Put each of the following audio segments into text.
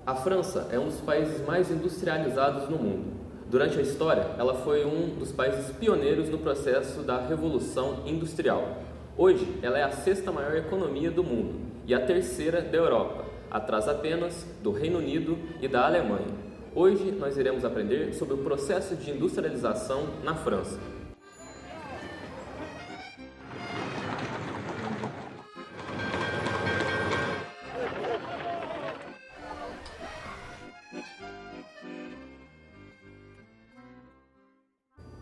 A França é um dos países mais industrializados no mundo. Durante a história, ela foi um dos países pioneiros no processo da Revolução Industrial. Hoje, ela é a sexta maior economia do mundo e a terceira da Europa, atrás apenas do Reino Unido e da Alemanha. Hoje, nós iremos aprender sobre o processo de industrialização na França.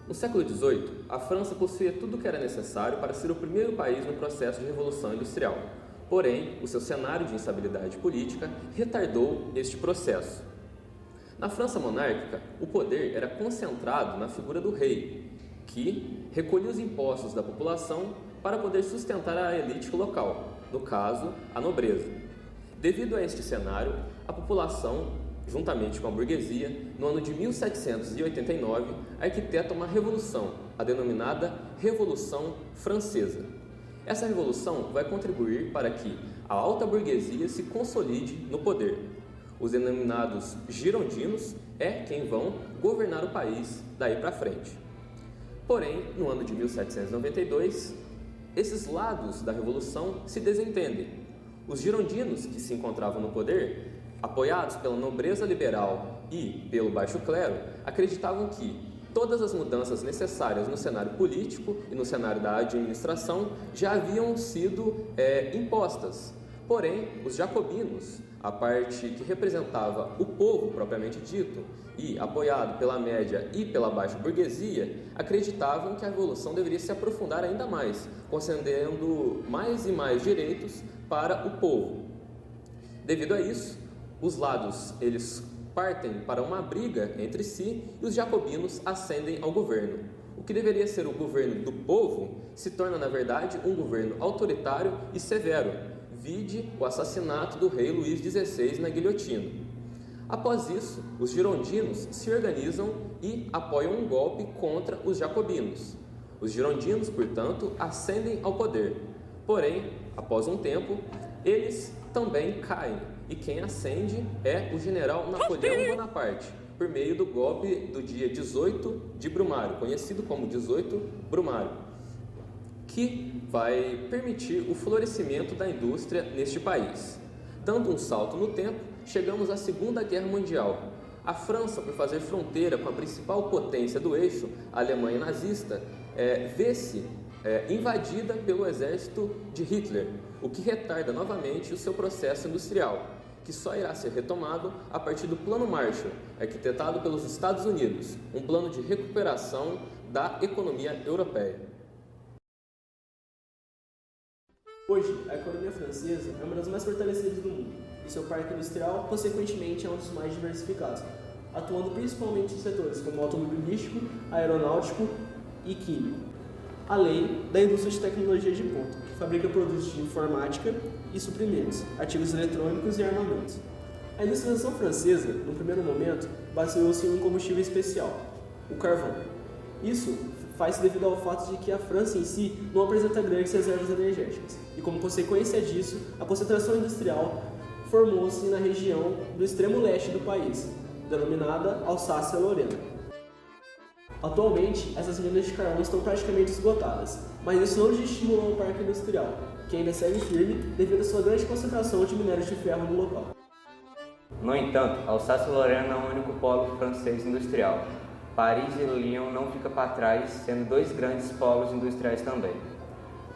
No século XVIII, a França possuía tudo o que era necessário para ser o primeiro país no processo de revolução industrial. Porém, o seu cenário de instabilidade política retardou este processo. Na França monárquica, o poder era concentrado na figura do rei, que recolhia os impostos da população para poder sustentar a elite local, no caso, a nobreza. Devido a este cenário, a população, juntamente com a burguesia, no ano de 1789, arquiteta uma revolução, a denominada Revolução Francesa. Essa revolução vai contribuir para que a alta burguesia se consolide no poder. Os denominados girondinos é quem vão governar o país daí para frente. Porém, no ano de 1792, esses lados da revolução se desentendem. Os girondinos, que se encontravam no poder, apoiados pela nobreza liberal e pelo baixo clero, acreditavam que todas as mudanças necessárias no cenário político e no cenário da administração já haviam sido impostas. Porém, os jacobinos, a parte que representava o povo propriamente dito e apoiado pela média e pela baixa burguesia, acreditavam que a revolução deveria se aprofundar ainda mais, concedendo mais e mais direitos para o povo. Devido a isso, os lados eles partem para uma briga entre si e os jacobinos ascendem ao governo. O que deveria ser o governo do povo se torna, na verdade, um governo autoritário e severo, vide o assassinato do rei Luís XVI na guilhotina. Após isso, os girondinos se organizam e apoiam um golpe contra os jacobinos. Os girondinos, portanto, ascendem ao poder. Porém, após um tempo, eles também caem. E quem ascende é o general Napoleão Bonaparte, por meio do golpe do dia 18 de Brumário, conhecido como 18 Brumário, que vai permitir o florescimento da indústria neste país. Dando um salto no tempo, chegamos à Segunda Guerra Mundial. A França, por fazer fronteira com a principal potência do eixo, a Alemanha nazista, vê-se invadida pelo exército de Hitler, o que retarda novamente o seu processo industrial, que só irá ser retomado a partir do Plano Marshall, arquitetado pelos Estados Unidos, um plano de recuperação da economia europeia. Hoje, a economia francesa é uma das mais fortalecidas do mundo, e seu parque industrial, consequentemente, é um dos mais diversificados, atuando principalmente em setores como automobilístico, aeronáutico e químico, além da indústria de tecnologia de ponta, que fabrica produtos de informática e suprimentos, artigos eletrônicos e armamentos. A industrialização francesa, no primeiro momento, baseou-se em um combustível especial, o carvão. Isso faz-se devido ao fato de que a França em si não apresenta grandes reservas energéticas, e como consequência disso, a concentração industrial formou-se na região do extremo leste do país, denominada Alsácia-Lorena. Atualmente, essas minas de carvão estão praticamente esgotadas, mas isso não desestimulou o parque industrial, que ainda segue firme devido à sua grande concentração de minérios de ferro no local. No entanto, Alsácia-Lorena não é o único polo francês industrial. Paris e Lyon não ficam para trás, sendo dois grandes polos industriais também.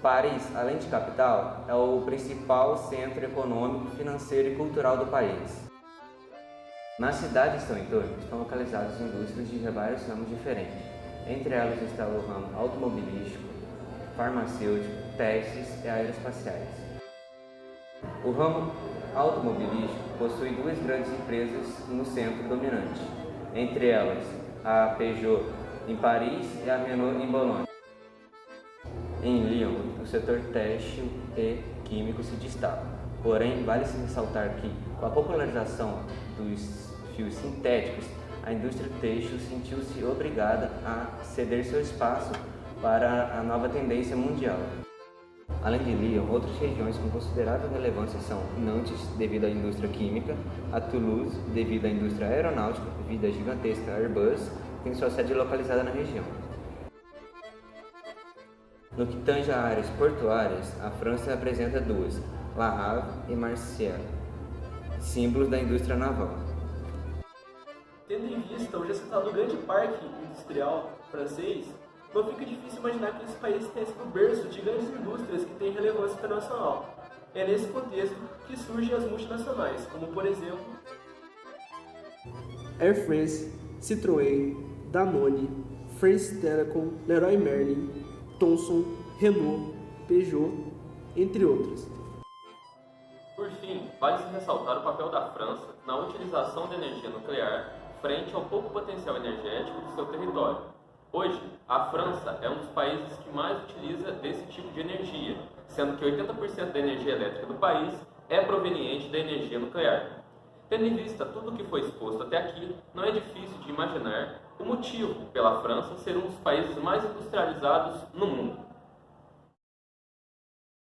Paris, além de capital, é o principal centro econômico, financeiro e cultural do país. Na cidade e seu entorno estão localizadas indústrias de vários ramos diferentes. Entre elas está o ramo automobilístico, farmacêutico, testes e aeroespaciais. O ramo automobilístico possui duas grandes empresas no centro dominante, entre elas a Peugeot em Paris e a Renault em Bolonha. Em Lyon, o setor têxtil e químico se destaca, porém vale-se ressaltar que, com a popularização dos fios sintéticos, a indústria têxtil sentiu-se obrigada a ceder seu espaço para a nova tendência mundial. Além de Lyon, outras regiões com considerável relevância são Nantes, devido à indústria química, a Toulouse, devido à indústria aeronáutica, devido à gigantesca Airbus, que tem sua sede localizada na região. No que tange a áreas portuárias, a França apresenta duas, Le Havre e Marseille, símbolos da indústria naval. Tendo em vista o já citado grande parque industrial francês, não fica difícil imaginar que esse país tenha sido berço de grandes indústrias que têm relevância internacional. É nesse contexto que surgem as multinacionais, como por exemplo Air France, Citroën, Danone, France Telecom, Leroy Merlin, Thomson, Renault, Peugeot, entre outras. Por fim, vale-se ressaltar o papel da França na utilização da energia nuclear frente ao pouco potencial energético do seu território. Hoje, a França é um dos países que mais utiliza desse tipo de energia, sendo que 80% da energia elétrica do país é proveniente da energia nuclear. Tendo em vista tudo o que foi exposto até aqui, não é difícil de imaginar o motivo pela França ser um dos países mais industrializados no mundo.